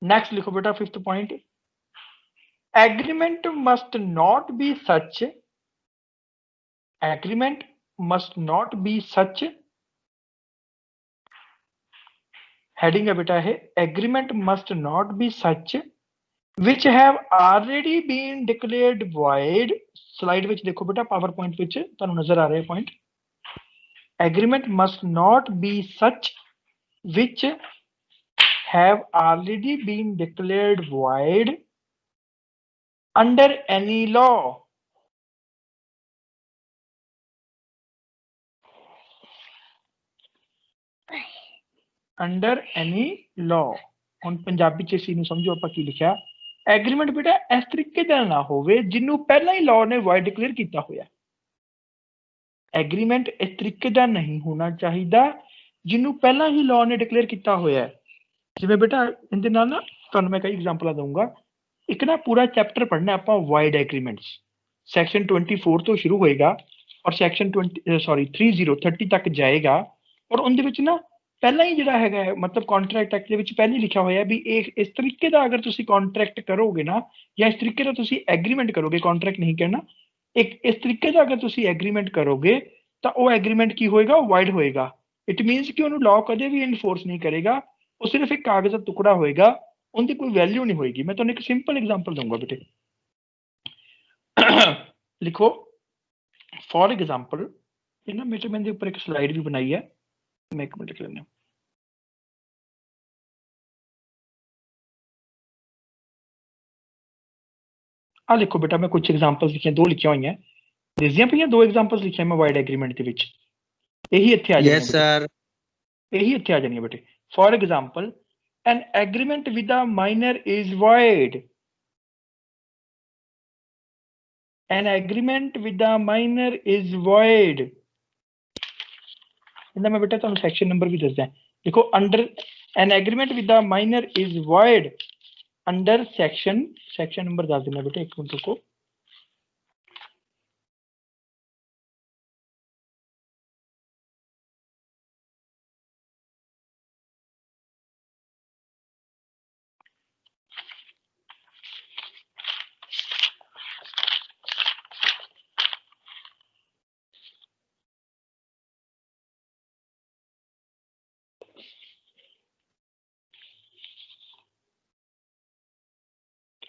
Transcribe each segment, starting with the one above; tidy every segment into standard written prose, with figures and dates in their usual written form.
Next लिखो बेटा 5th point, agreement must not be such, agreement must not be such, heading है बेटा है agreement must not be such which have already been declared void। Slide विच देखो बेटा power point which तुहानू नजर आ रहे point, agreement must not be such which have already been declared void under any law, under any law। ਹੁਣ ਪੰਜਾਬੀ ਚ ਇਸ ਨੂੰ ਸਮਝੋ ਆਪਾਂ ਕੀ ਲਿਖਿਆ, एग्रीमेंट बेटा इस तरीके ਦਾ ਨਾ ਹੋਵੇ ਜਿਹਨੂੰ ਪਹਿਲਾਂ ਹੀ ਲਾਅ ਨੇ void ਡਿਕਲੇਅਰ ਕੀਤਾ ਹੋਇਆ। एग्रीमेंट इस तरीके ਦਾ नहीं होना चाहिए ਜਿਹਨੂੰ ਪਹਿਲਾਂ ਹੀ ਲਾਅ ਨੇ ਡਿਕਲੇਅਰ ਕੀਤਾ ਹੋਇਆ ਹੈ। ਜਿਵੇਂ ਬੇਟਾ ਇਹਦੇ ਨਾਲ ਨਾ ਤੁਹਾਨੂੰ ਮੈਂ ਕਈ ਐਗਜ਼ਾਮਪਲਾਂ ਦਊਂਗਾ। ਇੱਕ ਨਾ ਪੂਰਾ ਚੈਪਟਰ ਪੜ੍ਹਨਾ ਆਪਾਂ ਵਾਈਡ ਐਗਰੀਮੈਂਟਸ, ਸੈਕਸ਼ਨ 24 ਤੋਂ ਸ਼ੁਰੂ ਹੋਏਗਾ ਔਰ ਸੈਕਸ਼ਨ 30 ਤੱਕ ਜਾਏਗਾ। ਔਰ ਉਹਦੇ ਵਿੱਚ ਨਾ ਪਹਿਲਾਂ ਹੀ ਜਿਹੜਾ ਹੈਗਾ ਮਤਲਬ ਕੰਟਰੈਕਟ ਐਕਟ ਦੇ ਵਿੱਚ ਪਹਿਲਾਂ ਹੀ ਲਿਖਿਆ ਹੋਇਆ ਵੀ ਇਹ ਇਸ ਤਰੀਕੇ ਦਾ ਅਗਰ ਤੁਸੀਂ ਕੰਟਰੈਕਟ ਕਰੋਗੇ ਨਾ ਜਾਂ ਇਸ ਤਰੀਕੇ ਦਾ ਤੁਸੀਂ ਐਗਰੀਮੈਂਟ ਕਰੋਗੇ, ਕੰਟਰੈਕਟ ਨਹੀਂ ਕਹਿਣਾ, ਇੱਕ ਇਸ ਤਰੀਕੇ ਦਾ ਅਗਰ ਤੁਸੀਂ ਐਗਰੀਮੈਂਟ ਕਰੋਗੇ ਤਾਂ ਉਹ ਐਗਰੀਮੈਂਟ ਕੀ ਹੋਏਗਾ, ਉਹ ਵਾਈਡ ਹੋਏਗਾ। ਇਟ ਮੀਨਸ ਕਿ ਉਹਨੂੰ ਲਾਅ ਕਦੇ ਵੀ ਇਨਫੋਰਸ ਨਹੀਂ ਕਰੇਗਾ, ਉਹ ਸਿਰਫ ਇੱਕ ਕਾਗਜ਼ ਦਾ ਟੁਕੜਾ ਹੋਏਗਾ, उनकी कोई वैल्यू नहीं होगी। मैं तुम्हें एक सिंपल एग्जांपल दूंगा बेटे, लिखो फॉर एग्जांपल, ये ना बेटे मैंने ऊपर एक स्लाइड भी बनाई है, मैं एक मिनट लिख लेना। आ लिखो बेटा मैं कुछ एग्जांपल्स लिखियां, दो लिखियां हुई हैं, दिसदियां पईयां दो एग्जांपल्स लिखियां मैं वाइड एग्रीमेंट दे विच, यही इत्थे आ जानी है सर, यही इत्थे आ जानी है बेटे। For example N agreement with a minor is void, an agreement with the minor is void। इनका मैं बेटा तुहानू सेक्शन नंबर भी दसदा, देखो under N agreement with the minor is void under section number दस देना बेटा, एक मिनट रुको।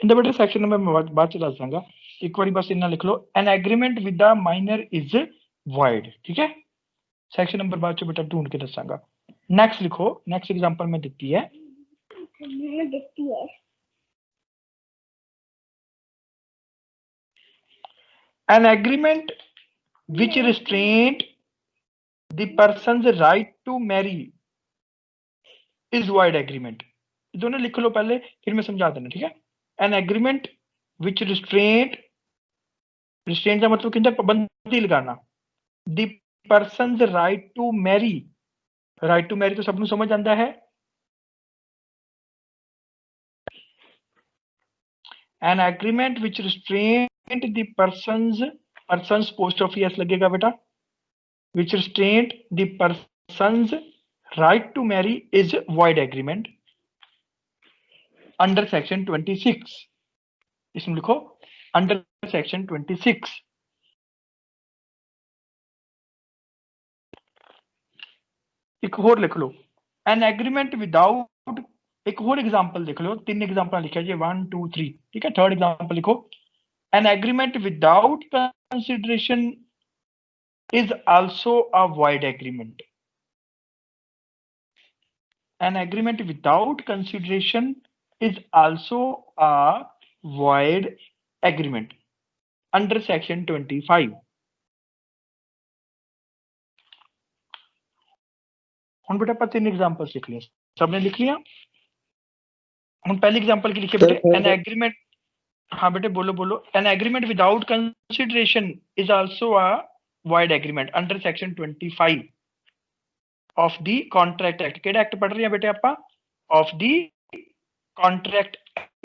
इनका बेटा सेक्शन नंबर मैं बाद च दस दूंगा, एक बार बस इन्ना लिख लो, an agreement with the minor is void, ठीक है। सेक्शन नंबर बाद च बेटा ढूंढ के दसांगा। नेक्स्ट लिखो, नेक्स्ट एग्जांपल मैं दिती है, an agreement which restraint the person's right to marry is void agreement। दोनों लिख लो पहले फिर मैं समझा देना, ठीक है। an agreement which restraint का मतलब कहता पाबंदी लगाना, the person's right to marry, right to marry तो सबनों समझ आता है। an agreement which restraint the person's post office लगेगा बेटा, which restraint the person's right to marry is void agreement under section 26। इसमें लिखो under section 26। एक होर लिख लो, an agreement without, एक होर एग्जांपल लिख लो, तीन एग्जांपल लिखा जी 1 2 3, ठीक है। थर्ड एग्जांपल लिखो, an agreement without consideration is also a void agreement। an agreement without consideration is also a void agreement under section 25। हम बेटा तीन एग्जांपल्स लिख लिया, सबने लिख लिया। हम पहली एग्जांपल की लिखे बेटे, एन एग्रीमेंट, हाँ बेटे बोलो बोलो, an agreement without consideration is also a void agreement under section 25 of the contract act. केड़ा एक्ट पढ़ रहे हैं बेटे आपा, of the contract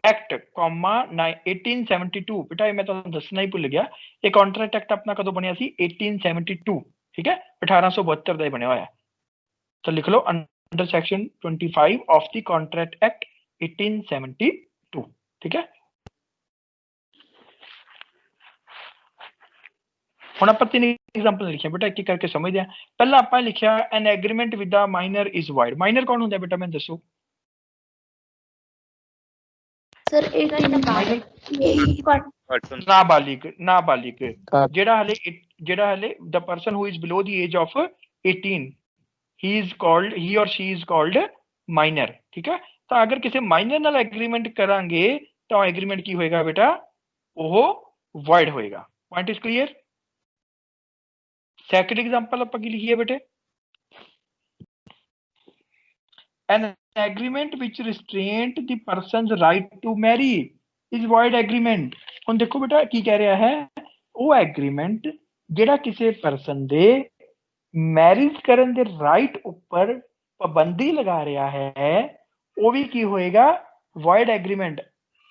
act comma 1872। बेटा ये मैं तो दसना ही भूल गया, ये कॉन्ट्रैक्ट एक्ट अपना कदों बनया सी 1872, ठीक है, 1872 ਦਾ ਬਣਿਆ ਹੋਇਆ। तो लिख लो under section 25 of the contract act 1872। ठीक है, ਹੁਣ ਆਪਾਂ ਤਿੰਨ ਐਗਜ਼ਾਮਪਲ ਲਿਖਿਆ ਬੇਟਾ, ਇੱਕ ਇੱਕ ਕਰਕੇ ਸਮਝਦੇ ਆ। ਪਹਿਲਾਂ ਆਪਾਂ ਲਿਖਿਆ an agreement with the minor is void. Minor ਕੌਣ ਹੁੰਦਾ ਬੇਟਾ, ਮੈਨੂੰ ਦੱਸੋ। ਸਰ 18 ਨਾਬਾਲਿਗ, ਨਾਬਾਲਿਗ ਜਿਹੜਾ ਹਲੇ the person who is below the age of 18, he or she is called minor। ਠੀਕ ਹੈ, ਤਾਂ ਅਗਰ ਕਿਸੇ ਮਾਈਨਰ ਨਾਲ ਐਗਰੀਮੈਂਟ ਕਰਾਂਗੇ ਤਾਂ ਐਗਰੀਮੈਂਟ ਕੀ ਹੋਏਗਾ ਬੇਟਾ, ਉਹ ਵਾਇਡ ਹੋਏਗਾ। Point is clear. Second example ਆਪਾਂ ਕੀ ਲਿਖੀਏ ਬੇਟੇ, an agreement which restraint the person's right to marry is void agreement। ਹੁਣ ਦੇਖੋ ਬੇਟਾ ਕੀ ਕਹਿ ਰਿਹਾ ਹੈ, ਉਹ ਐਗਰੀਮੈਂਟ ਜਿਹੜਾ ਕਿਸੇ ਪਰਸਨ ਦੇ ਮੈਰਿਜ ਕਰਨ ਦੇ ਰਾਈਟ ਉੱਪਰ ਪਾਬੰਦੀ ਲਗਾ ਰਿਹਾ ਹੈ, ਉਹ ਵੀ ਕੀ ਹੋਏਗਾ, void agreement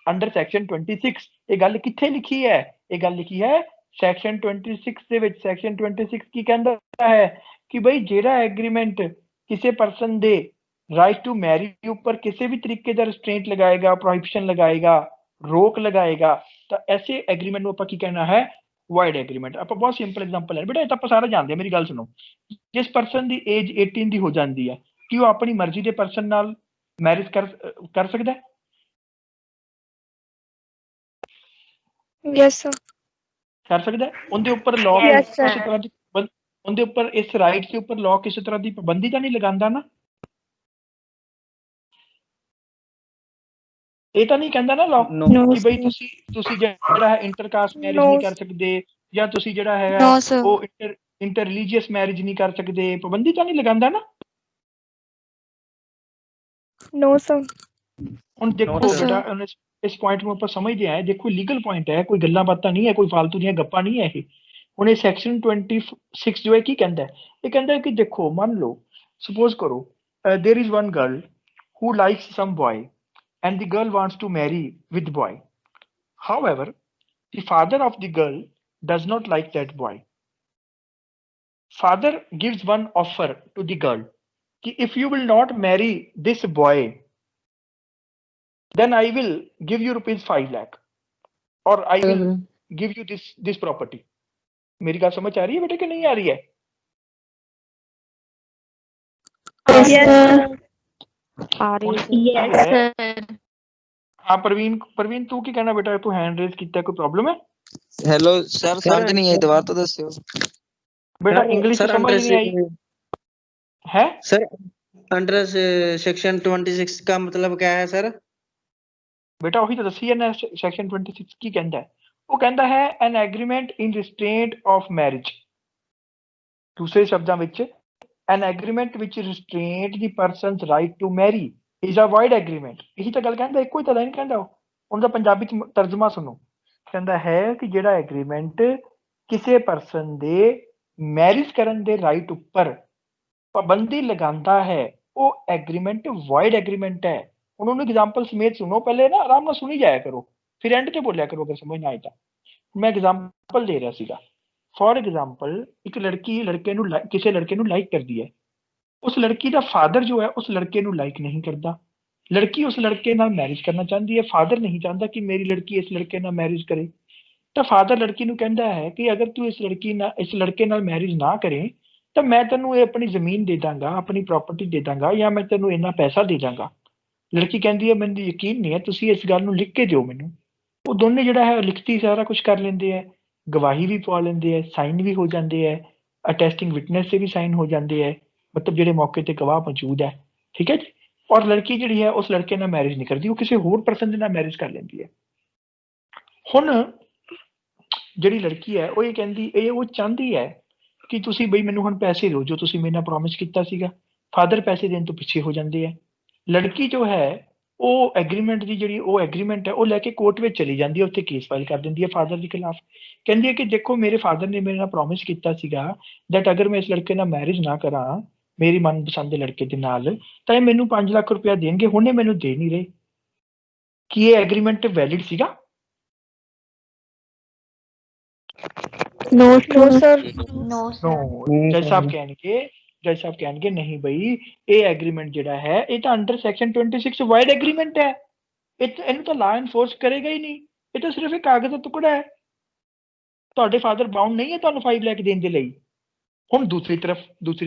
ਅੰਡਰ ਸੈਕਸ਼ਨ 26। ਇਹ ਗੱਲ ਕਿੱਥੇ ਲਿਖੀ ਹੈ, ਇਹ ਗੱਲ ਲਿਖੀ ਹੈ ਸੈਕਸ਼ਨ 26 ਦੇ ਵਿੱਚ। ਸੈਕਸ਼ਨ 26 ਕੀ ਕਹਿੰਦਾ ਹੈ ਕਿ ਬਈ ਜਿਹੜਾ ਐਗਰੀਮੈਂਟ ਕਿਸੇ ਪਰਸਨ ਦੇ ਰਾਈਟ ਟੂ ਮੈਰੀ ਉੱਪਰ ਕਿਸੇ ਵੀ ਤਰੀਕੇ ਦਾ ਰਿਸਟ੍ਰੇਂਟ ਲਗਾਏਗਾ, ਪ੍ਰੋਹਿਬਿਸ਼ਨ ਲਗਾਏਗਾ, ਰੋਕ ਲਗਾਏਗਾ, ਤਾਂ ਐਸੇ ਐਗਰੀਮੈਂਟ ਨੂੰ ਆਪਾਂ ਕੀ ਕਹਿਣਾ ਹੈ, ਵਾਇਡ ਐਗਰੀਮੈਂਟ। ਆਪਾਂ ਬਹੁਤ ਸਿੰਪਲ ਐਗਜ਼ਾਮਪਲ ਹੈ ਬੇਟਾ, ਇਹ ਤਾਂ ਆਪਾਂ ਸਾਰਾ ਜਾਣਦੇ ਹਾਂ। ਮੇਰੀ ਗੱਲ ਸੁਣੋ, ਜਿਸ ਪਰਸਨ ਦੀ ਏਜ 18 ਦੀ ਹੋ ਜਾਂਦੀ ਹੈ, ਕੀ ਉਹ ਆਪਣੀ ਮਰਜ਼ੀ ਦੇ ਪਰਸਨ ਨਾਲ ਮੈਰਿਜ ਕਰ ਸਕਦਾ? ਯੈਸ ਸਰ, ਕਰ ਸਕਦਾ। ਉਹਦੇ ਉੱਪਰ ਲਾਅ ਕਿਸੇ ਤਰ੍ਹਾਂ ਦੀ, ਉਹਦੇ ਉੱਪਰ ਇਸ ਰਾਈਟ ਦੇ ਉੱਪਰ ਲਾਅ ਕਿਸੇ ਤਰ੍ਹਾਂ ਦੀ ਪਾਬੰਦੀ ਤਾਂ ਨਹੀਂ ਲਗਾਉਂਦਾ ਨਾ। ਇਹ ਤਾਂ ਨਹੀਂ ਕਹਿੰਦਾ ਨਾ ਲਾਅ ਕਿ ਬਈ ਤੁਸੀਂ ਜਿਹੜਾ ਹੈ ਇੰਟਰਕਾਸਟ ਮੈਰਿਜ ਨਹੀਂ ਕਰ ਸਕਦੇ, ਜਾਂ ਤੁਸੀਂ ਜਿਹੜਾ ਹੈਗਾ ਉਹ ਇੰਟਰ ਰਿਲੀਜੀਅਸ ਮੈਰਿਜ ਨਹੀਂ ਕਰ ਸਕਦੇ। ਪਾਬੰਦੀ ਤਾਂ ਨਹੀਂ ਲਗਾਉਂਦਾ ਨਾ। No sir. ਹੁਣ ਦੇਖੋ ਬੇਟਾ, ਇਸ ਪੁਆਇੰਟ ਨੂੰ ਆਪਾਂ ਸਮਝਦੇ ਆਏ, ਦੇਖੋ ਲੀਗਲ ਪੁਆਇੰਟ ਹੈ, ਕੋਈ ਗੱਲਾਂ ਬਾਤਾਂ ਨਹੀਂ ਹੈ, ਕੋਈ ਫਾਲਤੂ ਦੀਆਂ ਗੱਪਾਂ ਨਹੀਂ ਹੈ ਇਹ। ਹੁਣ ਇਹ ਸੈਕਸ਼ਨ 26 ਜੋ ਹੈ ਕੀ ਕਹਿੰਦਾ ਹੈ, ਇਹ ਕਹਿੰਦਾ ਹੈ ਕਿ ਦੇਖੋ ਮੰਨ ਲਓ, ਸਪੋਜ਼ ਕਰੋ there is one girl who likes some boy and the girl wants to marry with boy. However, the father of the girl does not like that boy. Father gives one offer to the girl कि if you will not marry this boy, then I will give you rupees 5 lakh or I will give you this property। मेरी बात समझ आ रही है बेटे कि नहीं आ रही है? हाँ प्रवीण तू की कहना बेटा, तू हैंड रेज किया, कोई प्रॉब्लम है? हेलो सर, समझ नहीं आई, दोबारा तो दस्यो बेटा। इंग्लिश समझ नहीं आई है सर। अंडर सेक्शन 26 का मतलब क्या है सर? बेटा ਉਹੀ ਤਾਂ ਦੱਸੀ ਜਾਂਦਾ ਸੈਕਸ਼ਨ 26 ਕੀ ਕਹਿੰਦਾ ਹੈ। ਉਹ ਕਹਿੰਦਾ ਹੈ an agreement in restraint of marriage. ਦੂਸਰੇ ਸ਼ਬਦਾਂ ਵਿੱਚ ਐਨ ਐਗਰੀਮੈਂਟ ਵਿਚ ਰਿਸਟ੍ਰੇਂਟ ਦੀ persons right to marry is a void agreement. ਇਹੀ ਤਾਂ ਗੱਲ ਕਹਿੰਦਾ, ਇੱਕੋ ਹੀ ਤਾਂ ਲਾਈਨ ਕਹਿੰਦਾ ਉਹ। ਉਹਦਾ ਪੰਜਾਬੀ ਚ ਤਰਜਮਾ ਸੁਣੋ, ਕਹਿੰਦਾ ਹੈ ਕਿ ਜਿਹੜਾ ਐਗਰੀਮੈਂਟ ਕਿਸੇ ਪਰਸਨ ਦੇ ਮੈਰਿਜ ਕਰਨ ਦੇ ਰਾਈਟ ਉੱਪਰ ਪਾਬੰਦੀ ਲਗਾਉਂਦਾ ਹੈ, ਉਹ ਐਗਰੀਮੈਂਟ ਵਾਇਡ ਐਗਰੀਮੈਂਟ ਹੈ। ਹੁਣ ਉਹਨੂੰ ਐਗਜ਼ਾਮਪਲ ਸਮੇਤ ਸੁਣੋ, ਪਹਿਲੇ ਨਾ ਆਰਾਮ ਨਾਲ ਸੁਣੀ ਜਾਇਆ ਕਰੋ, ਫਿਰ ਐਂਡ ਤੇ ਬੋਲਿਆ ਕਰੋ ਅਗਰ ਸਮਝ ਨਾ ਆਏ ਤਾਂ। ਮੈਂ ਐਗਜ਼ਾਮਪਲ ਦੇ ਰਿਹਾ ਸੀਗਾ। ਫॉर एग्जाम्पल ਇੱਕ ਲੜਕੀ ਕਿਸੇ ਲੜਕੇ ਨੂੰ ਲਾਈਕ ਕਰਦੀ ਹੈ। ਉਸ ਲੜਕੀ ਦਾ ਫਾਦਰ ਜੋ ਹੈ ਉਸ ਲੜਕੇ ਨੂੰ ਲਾਈਕ ਨਹੀਂ ਕਰਦਾ। ਲੜਕੀ ਉਸ ਲੜਕੇ ਨਾਲ ਮੈਰਿਜ ਕਰਨਾ ਚਾਹੁੰਦੀ ਹੈ, ਫਾਦਰ ਨਹੀਂ ਚਾਹੁੰਦਾ ਕਿ ਮੇਰੀ ਲੜਕੀ ਇਸ ਲੜਕੇ ਨਾਲ ਮੈਰਿਜ ਕਰੇ। ਤਾਂ ਫਾਦਰ ਲੜਕੀ ਨੂੰ ਕਹਿੰਦਾ ਹੈ ਕਿ ਅਗਰ ਤੂੰ ਇਸ ਲੜਕੇ ਨਾਲ ਮੈਰਿਜ ਨਾ ਕਰੇ ਤਾਂ ਮੈਂ ਤੈਨੂੰ ਇਹ ਆਪਣੀ ਜ਼ਮੀਨ ਦੇ ਦਾਂਗਾ, ਆਪਣੀ ਪ੍ਰਾਪਰਟੀ ਦੇ ਦਾਂਗਾ, ਜਾਂ ਮੈਂ ਤੈਨੂੰ ਇੰਨਾ ਪੈਸਾ ਦੇ ਦਾਂਗਾ। ਲੜਕੀ ਕਹਿੰਦੀ ਹੈ ਮੈਨੂੰ ਯਕੀਨ ਨਹੀਂ ਹੈ, ਤੁਸੀਂ ਇਸ ਗੱਲ ਨੂੰ ਲਿਖ ਕੇ ਦਿਓ ਮੈਨੂੰ। ਉਹ ਦੋਨੇ ਜਿਹੜਾ ਹੈ ਲਿਖਤੀ ਸਾਰਾ ਕੁਝ ਕਰ ਲੈਂਦੇ ਹੈ, ਗਵਾਹੀ ਵੀ ਪਵਾ ਲੈਂਦੇ ਹੈ, ਸਾਈਨ ਵੀ ਹੋ ਜਾਂਦੇ ਹੈ, ਅਟੈਸਟਿੰਗ ਵਿਟਨੈਸ ਤੇ ਵੀ ਸਾਈਨ ਹੋ ਜਾਂਦੇ ਹੈ, ਮਤਲਬ ਜਿਹੜੇ ਮੌਕੇ ਤੇ ਗਵਾਹ ਮੌਜੂਦ ਹੈ। ਠੀਕ ਹੈ ਜੀ। ਔਰ ਲੜਕੀ ਜਿਹੜੀ ਹੈ ਉਸ ਲੜਕੇ ਨਾਲ ਮੈਰਿਜ ਨਹੀਂ ਕਰਦੀ, ਉਹ ਕਿਸੇ ਹੋਰ ਪਰਸਨ ਦੇ ਨਾਲ ਮੈਰਿਜ ਕਰ ਲੈਂਦੀ ਹੈ। ਹੁਣ ਜਿਹੜੀ ਲੜਕੀ ਹੈ ਉਹ ਇਹ ਕਹਿੰਦੀ, ਉਹ ਚਾਹੁੰਦੀ ਹੈ ਕਿ ਤੁਸੀਂ ਬਈ ਮੈਨੂੰ ਹੁਣ ਪੈਸੇ ਦਿਓ ਜੋ ਤੁਸੀਂ ਮੇਰੇ ਨਾਲ ਪ੍ਰੋਮਿਸ ਕੀਤਾ ਸੀਗਾ। ਫਾਦਰ ਪੈਸੇ ਦੇਣ ਤੋਂ ਪਿੱਛੇ ਹੋ ਜਾਂਦੇ ਹੈ। ਲੜਕੀ ਜੋ ਹੈ ਉਹ ਐਗਰੀਮੈਂਟ ਦੀ ਜਿਹੜੀ ਉਹ ਐਗਰੀਮੈਂਟ ਹੈ ਉਹ ਲੈ ਕੇ ਕੋਰਟ ਵਿੱਚ ਚਲੀ ਜਾਂਦੀ ਹੈ, ਉੱਥੇ ਕੇਸ ਫਾਈਲ ਕਰ ਦਿੰਦੀ ਹੈ ਫਾਦਰ ਦੇ ਖਿਲਾਫ। ਕਹਿੰਦੀ ਹੈ ਕਿ ਦੇਖੋ ਮੇਰੇ ਫਾਦਰ ਨੇ ਮੇਰੇ ਨਾਲ ਪ੍ਰੋਮਿਸ ਕੀਤਾ ਸੀਗਾ ਦੈਟ ਅਗਰ ਮੈਂ ਇਸ ਲੜਕੇ ਨਾਲ ਮੈਰਿਜ ਨਾ ਕਰਾਂ ਮੇਰੀ ਮਨਪਸੰਦ ਦੇ ਲੜਕੇ ਦੇ ਨਾਲ ਤਾਂ ਇਹ ਮੈਨੂੰ 5 ਲੱਖ ਰੁਪਇਆ ਦੇਣਗੇ, ਹੁਣ ਇਹ ਮੈਨੂੰ ਦੇ ਨਹੀਂ ਰਹੇ। ਕੀ ਇਹ ਐਗਰੀਮੈਂਟ ਵੈਲਿਡ ਸੀਗਾ? No sir, no. जज साहब कहेंगे ਜੱਜ ਸਾਹਿਬ ਕਹਿਣਗੇ ਨਹੀਂ ਬਈ ਇਹ ਐਗਰੀਮੈਂਟ ਜਿਹੜਾ ਹੈ ਇਹ ਤਾਂ ਅੰਡਰ ਸੈਕਸ਼ਨ 26 ਵਾਈਡ ਐਗਰੀਮੈਂਟ ਹੈ, ਇਹਨੂੰ ਤਾਂ ਲਾ ਇਨਫੋਰਸ ਕਰੇਗਾ ਹੀ ਨਹੀਂ, ਇਹ ਤਾਂ ਸਿਰਫ ਇੱਕ ਕਾਗਜ਼ ਦਾ ਟੁਕੜਾ ਹੈ। ਤੁਹਾਡੇ ਫਾਦਰ ਬਾਉਂਡ ਨਹੀਂ ਹੈ ਤੁਹਾਨੂੰ 5 ਲੱਖ ਦੇਣ ਦੇ ਲਈ। ਹੁਣ ਦੂਸਰੀ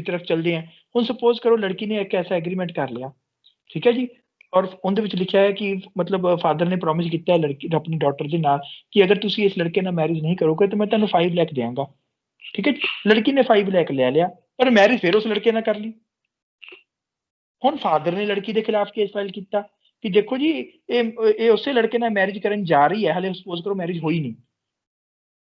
ਤਰਫ ਚੱਲਦੇ ਹਾਂ। ਹੁਣ ਸਪੋਜ਼ ਕਰੋ ਲੜਕੀ ਨੇ ਇੱਕ ਐਸਾ ਐਗਰੀਮੈਂਟ ਕਰ ਲਿਆ, ਠੀਕ ਹੈ ਜੀ, ਔਰ ਉਹਦੇ ਵਿੱਚ ਲਿਖਿਆ ਹੈ ਕਿ ਮਤਲਬ ਫਾਦਰ ਨੇ ਪ੍ਰੋਮਿਸ ਕੀਤਾ ਹੈ ਲੜਕੀ ਆਪਣੀ ਡਾਟਰ ਦੇ ਨਾਲ ਕਿ ਅਗਰ ਤੁਸੀਂ ਇਸ ਲੜਕੇ ਨਾਲ ਮੈਰਿਜ ਨਹੀਂ ਕਰੋਗੇ ਤਾਂ ਮੈਂ ਤੁਹਾਨੂੰ 5 ਲੱਖ ਦੇਵਾਂਗਾ, ਠੀਕ ਹੈ ਜੀ। ਲੜਕੀ ਨੇ 5 ਲੱਖ ਲੈ ਲਿਆ ਪਰ ਮੈਰਿਜ ਫਿਰ ਉਸ ਲੜਕੇ ਨਾਲ ਕਰ ਲਈ। ਹੁਣ ਫਾਦਰ ਨੇ ਲੜਕੀ ਦੇ ਖਿਲਾਫ ਕੇਸ ਫਾਈਲ ਕੀਤਾ ਕਿ ਦੇਖੋ ਜੀ ਇਹ ਉਸੇ ਲੜਕੇ ਨਾਲ ਮੈਰਿਜ ਕਰਨ ਜਾ ਰਹੀ ਹੈ, ਹਲੇ ਸਪੋਜ਼ ਕਰੋ ਮੈਰਿਜ ਹੋਈ ਨਹੀਂ,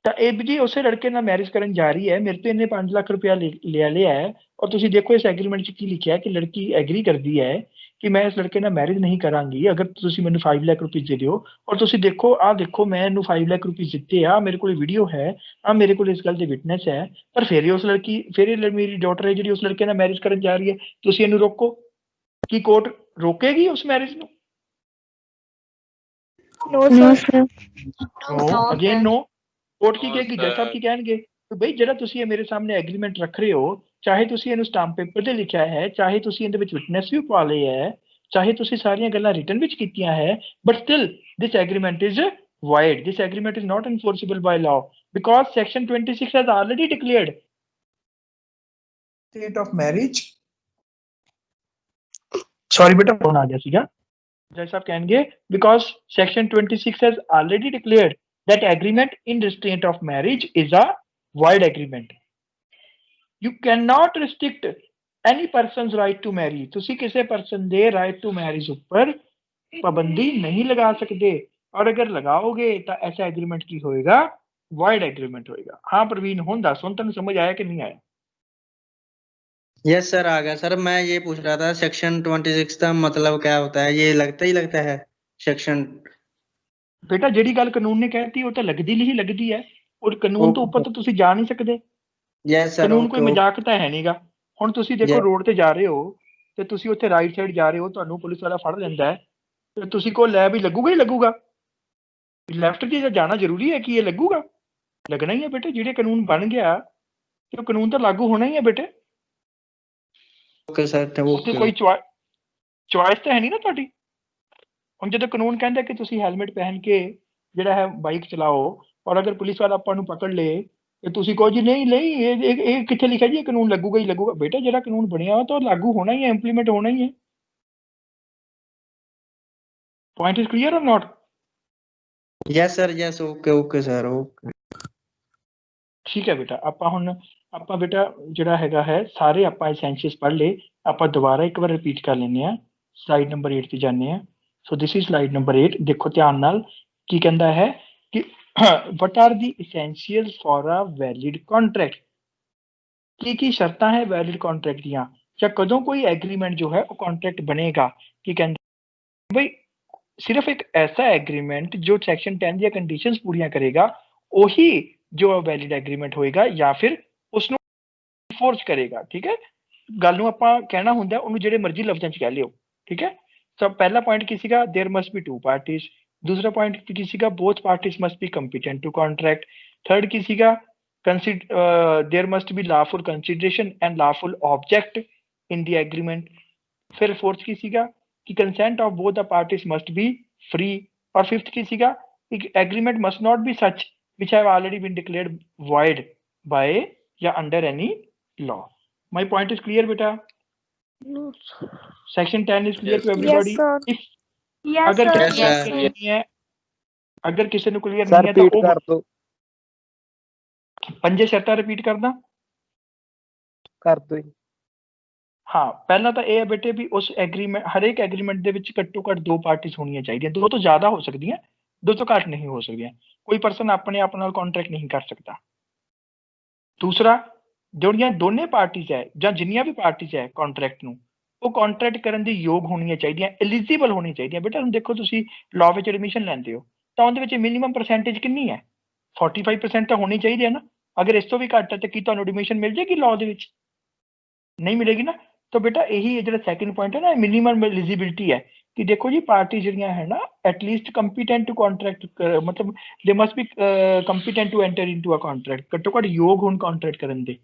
ਤਾਂ ਇਹ ਜੀ ਉਸੇ ਲੜਕੇ ਨਾਲ ਮੈਰਿਜ ਕਰਨ ਜਾ ਰਹੀ ਹੈ, ਮੇਰੇ ਤੋਂ ਇਹਨੇ 5 ਲੱਖ ਰੁਪਇਆ ਲਿਆ ਹੈ, ਔਰ ਤੁਸੀਂ ਦੇਖੋ ਇਸ ਐਗਰੀਮੈਂਟ 'ਚ ਕੀ ਲਿਖਿਆ ਕਿ ਲੜਕੀ ਐਗਰੀ ਕਰਦੀ ਹੈ ਕਿ ਮੈਂ ਇਸ ਲੜਕੇ ਨਾਲ ਮੈਰਿਜ ਨਹੀਂ ਕਰਾਂਗੀ ਅਗਰ ਤੁਸੀਂ ਮੈਨੂੰ 5 ਲੱਖ ਰੁਪਏ ਦੇ ਦਿਓ। ਔਰ ਤੁਸੀਂ ਦੇਖੋ ਦੇਖੋ ਮੈਂ ਇਹਨੂੰ 5 ਲੱਖ ਰੁਪਏ ਦਿੱਤੇ ਆ, ਮੇਰੇ ਕੋਲ ਵੀਡੀਓ ਹੈ, ਮੇਰੇ ਕੋਲ ਇਸ ਗੱਲ ਦੇ ਵਿਟਨੈਸ ਹੈ, ਪਰ ਫਿਰ ਉਸ ਲੜਕੀ ਮੇਰੀ ਡਾਟਰ ਹੈ ਜਿਹੜੀ ਉਸ ਲੜਕੇ ਨਾਲ ਮੈਰਿਜ ਕਰਨ ਜਾ ਰਹੀ ਹੈ, ਤੁਸੀਂ ਇਹਨੂੰ ਰੋਕੋ। ਕੀ ਕੋਰਟ ਰੋਕੇਗੀ ਉਸ ਮੈਰਿਜ ਨੂੰ? No, sir. No again no. Court की कहेगी जज साहब की कहेंगे तो ਬਈ ਜਿਹੜਾ ਤੁਸੀਂ ਇਹ ਮੇਰੇ ਸਾਹਮਣੇ ਐਗਰੀਮੈਂਟ ਰੱਖ ਰਹੇ ਹੋ, ਚਾਹੇ ਤੁਸੀਂ ਇਹਨੂੰ ਸਟੈਂਪ ਪੇਪਰ ਤੇ ਲਿਖਿਆ ਹੈ, ਚਾਹੇ ਤੁਸੀਂ ਇਹਦੇ ਵਿੱਚ ਵਿਟਨੈਸ ਵੀ ਪਾ ਲਏ ਹੈ, ਚਾਹੇ ਤੁਸੀਂ ਸਾਰੀਆਂ ਗੱਲਾਂ ਰਿਟਨ ਵਿੱਚ ਕੀਤੀਆਂ ਹੈ, but still this agreement is void. This agreement is not enforceable by law because section 26 has already declared state of marriage. Sorry beta phone आ गया सीगा। जज साहब कहेंगे because section 26 has already declared that agreement in restraint of marriage is a void agreement. You cannot restrict any person's right to marry. ਤੁਸੀਂ ਕਿਸੇ person ਦੇ right to marriage ਉੱਪਰ ਪਾਬੰਦੀ ਨਹੀਂ ਲਗਾ ਸਕਦੇ, ਔਰ ਅਗਰ ਲਗਾਓਗੇ ਤਾਂ ਐਸਾ ਐਗਰੀਮੈਂਟ ਕੀ ਹੋਏਗਾ? void एग्रीमेंट होएगा। हाँ प्रवीण ਹੁਣ ਦੱਸ, ਹੁਣ ਤੈਨੂੰ समझ आया कि नहीं आया? यस सर आ गया सर। मैं ये पूछ रहा था सेक्शन 26 का मतलब क्या होता है? ये लगता है सेक्शन। बेटा ਜਿਹੜੀ ਗੱਲ ਕਾਨੂੰਨ ਨੇ ਕਹਿਤੀ ਉਹ ਤਾਂ ਲੱਗਦੀ ਹੀ ਲੱਗਦੀ ਹੈ, ਔਰ ਕਾਨੂੰਨ ਤੋਂ ਉੱਪਰ ਤਾਂ ਤੁਸੀਂ ਜਾ ਨਹੀਂ ਸਕਦੇ। ਯੈਸ ਸਰ ਕਾਨੂੰਨ ਕੋਈ ਮਜ਼ਾਕ ਤਾਂ ਹੈ ਨਹੀਂਗਾ। ਹੁਣ ਤੁਸੀਂ ਦੇਖੋ ਰੋਡ ਤੇ ਜਾ ਰਹੇ ਹੋ ਤੇ ਤੁਸੀਂ ਉੱਥੇ ਰਾਈਟ ਸਾਈਡ ਜਾ ਰਹੇ ਹੋ, ਤੁਹਾਨੂੰ ਪੁਲਿਸ ਵਾਲਾ ਫੜ ਲੈਂਦਾ ਹੈ ਤੇ ਤੁਸੀਂ ਕੋ ਲੈ ਵੀ ਲੱਗੂਗਾ ਹੀ ਲੱਗੂਗਾ। ਲੈਫਟ ਤੇ ਜਾਣਾ ਜ਼ਰੂਰੀ ਹੈ ਕਿ ਇਹ ਲੱਗੂਗਾ? ਲੱਗਣਾ ਹੀ ਹੈ ਬੇਟੇ। ਜਿਹੜੇ ਕਾਨੂੰਨ ਬਣ ਗਿਆ ਤੇ ਉਹ ਕਾਨੂੰਨ ਤਾਂ ਲਾਗੂ ਹੋਣਾ ਹੀ ਹੈ ਬੇਟੇ। ਓਕੇ ਸਰ ਉੱਥੇ ਕੋਈ ਚੁਆਇਸ ਤਾਂ ਹੈ ਨਹੀਂ ਨਾ ਤੁਹਾਡੀ। ਹੁਣ ਜਦੋਂ ਕਾਨੂੰਨ ਕਹਿੰਦਾ ਕਿ ਤੁਸੀਂ ਹੈਲਮਟ ਪਹਿਨ ਕੇ ਜਿਹੜਾ ਹੈ ਬਾਈਕ ਚਲਾਓ, ਔਰ ਅਗਰ ਪੁਲਿਸ ਵਾਲਾ ਆਪਾਂ ਨੂੰ ਪਕੜ ਲੇ ਤੇ ਤੁਸੀਂ ਕਹੋ ਜੀ ਨਹੀਂ ਇਹ ਕਿੱਥੇ ਲਿਖਿਆ ਜੀ ਇਹ ਕਾਨੂੰਨ ਲੱਗੂਗਾ ਹੀ ਲੱਗੂਗਾ। ਬੇਟਾ ਜਿਹੜਾ ਕਾਨੂੰਨ ਬਣਿਆ ਤਾਂ ਲਾਗੂ ਹੋਣਾ ਹੀ ਹੈ, ਇੰਪਲੀਮੈਂਟ ਹੋਣਾ ਹੀ ਹੈ। Point is clear or not? Yes sir yes. Okay sir okay. ਠੀਕ ਹੈ ਬੇਟਾ। ਆਪਾਂ ਬੇਟਾ ਜਿਹੜਾ ਹੈਗਾ ਹੈ ਸਾਰੇ ਆਪਾਂ ਐਸੈਂਸ਼ੀਅਲਸ ਪੜ੍ਹ ਲਏ। ਆਪਾਂ ਦੁਬਾਰਾ ਇੱਕ ਵਾਰ ਰਿਪੀਟ ਕਰ ਲੈਂਦੇ ਹਾਂ। ਸਲਾਈਡ ਨੰਬਰ 8 ਤੇ ਜਾਂਦੇ ਹਾਂ। ਸੋ ਦਿਸ ਇਜ਼ ਸਲਾਈਡ ਨੰਬਰ 8। ਦੇਖੋ ਧਿਆਨ ਨਾਲ ਕੀ ਕਹਿੰਦਾ ਹੈ ਕਿ what are the essentials for a valid contract? ਕੀ ਸ਼ਰਤਾਂ ਹੈ ਵੈਲਿਡ ਕੰਟਰੈਕਟ ਦੀਆਂ, ਜਾਂ ਕਦੋਂ ਕੋਈ ਐਗਰੀਮੈਂਟ ਜੋ ਹੈ ਉਹ ਕੰਟਰੈਕਟ ਬਣੇਗਾ। ਕੀ ਕਹਿੰਦੇ ਬਈ ਸਿਰਫ ਇੱਕ ਐਸਾ ਐਗਰੀਮੈਂਟ ਜੋ ਸੈਕਸ਼ਨ 10 ਦੀਆਂ ਕੰਡੀਸ਼ਨਸ ਪੂਰੀਆਂ ਕਰੇਗਾ ਉਹੀ ਜੋ ਵੈਲਿਡ ਐਗਰੀਮੈਂਟ ਹੋਏਗਾ, ਜਾਂ ਫਿਰ ਉਸ ਨੂੰ ਫੋਰਸ ਕਰੇਗਾ। ਠੀਕ ਹੈ, ਗੱਲ ਨੂੰ ਆਪਾਂ ਕਹਿਣਾ ਹੁੰਦਾ ਉਹਨੂੰ ਜਿਹੜੇ ਮਰਜ਼ੀ ਲਫ਼ਜ਼ਾਂ 'ਚ ਕਹਿ ਲਿਓ। ਠੀਕ ਹੈ। ਸੋ ਪਹਿਲਾ ਪੁਆਇੰਟ ਕੀ ਸੀਗਾ? There must be 2 parties. दूसरा पॉइंट की सीगा both parties must be competent to contract. Third की सीगा there must be lawful consideration and lawful object in the agreement. फिर फोर्थ की सीगा कि consent of both the parties must be free. और फिफ्थ की सीगा कि agreement must not be such which have already been declared void by या under any law. My point is clear beta? No. Section 10 is clear Yes. to everybody? Yes, sir. If Yes, अगर sir. किसी Yes, को sir. clear नहीं है, अगर किसी को clear sir नहीं है तो रिपीट वो कर दो। पंजे शर्तां रिपीट करदा। कर दो जी। हाँ, पहला तो यह है बेटे भी उस एग्रीमेंट हर एक एग्रीमेंट ਦੇ ਵਿੱਚ ਘੱਟੋ ਘੱਟ ਦੋ ਪਾਰਟੀਆਂ ਹੋਣੀਆਂ ਚਾਹੀਦੀਆਂ। ਦੋ ਤੋਂ ਜ਼ਿਆਦਾ ਹੋ ਸਕਦੀਆਂ, ਦੋ ਤੋਂ ਘੱਟ ਨਹੀਂ ਹੋ ਸਕਦੀਆਂ। ਕੋਈ ਪਰਸਨ ਆਪਣੇ ਆਪ ਨਾਲ ਕੰਟਰੈਕਟ ਨਹੀਂ ਕਰ ਸਕਦਾ। ਦੂਸਰਾ, ਜਿਹੜੀਆਂ ਦੋਨੇ ਪਾਰਟੀਆਂ ਹੈ ਜਾਂ ਜਿੰਨੀਆਂ ਵੀ ਪਾਰਟੀਆਂ ਹੈ ਕੰਟਰੈਕਟ ਨੂੰ, ਉਹ ਕੰਟਰੈਕਟ ਕਰਨ ਦੇ ਯੋਗ ਹੋਣੀਆਂ ਚਾਹੀਦੀਆਂ, ਐਲੀਜੀਬਲ ਹੋਣੀਆਂ ਚਾਹੀਦੀਆਂ। ਬੇਟਾ ਹੁਣ ਦੇਖੋ ਤੁਸੀਂ ਲਾਅ ਵਿੱਚ ਐਡਮਿਸ਼ਨ ਲੈਂਦੇ ਹੋ ਤਾਂ ਉਹਦੇ ਵਿੱਚ ਮਿਨੀਮਮ ਪਰਸੈਂਟੇਜ ਕਿੰਨੀ ਹੈ? 45% ਤਾਂ ਹੋਣੀ ਚਾਹੀਦੀ ਹੈ ਨਾ। ਅਗਰ ਇਸ ਤੋਂ ਵੀ ਘੱਟ ਹੈ ਤਾਂ ਕੀ ਤੁਹਾਨੂੰ ਐਡਮਿਸ਼ਨ ਮਿਲ ਜਾਏਗੀ ਲਾਅ ਦੇ ਵਿੱਚ? ਨਹੀਂ ਮਿਲੇਗੀ ਨਾ। ਤਾਂ ਬੇਟਾ ਇਹੀ ਜਿਹੜਾ ਸੈਕਿੰਡ ਪੁਆਇੰਟ ਹੈ ਨਾ, ਮਿਨੀਮਮ ਐਲੀਜੀਬਿਲਿਟੀ ਹੈ ਕਿ ਦੇਖੋ ਜੀ ਪਾਰਟੀ ਜਿਹੜੀਆਂ ਹੈ ਨਾ ਐਟਲੀਸਟ ਕੰਪੀਟੈਂਟ ਟੂ ਕੰਟਰੈਕਟ, ਮਤਲਬ they must be competent to enter into a contract. ਘੱਟੋ ਘੱਟ ਯੋਗ ਹੋਣ ਕੰਟਰੈਕਟ ਕਰਨ ਦੇ।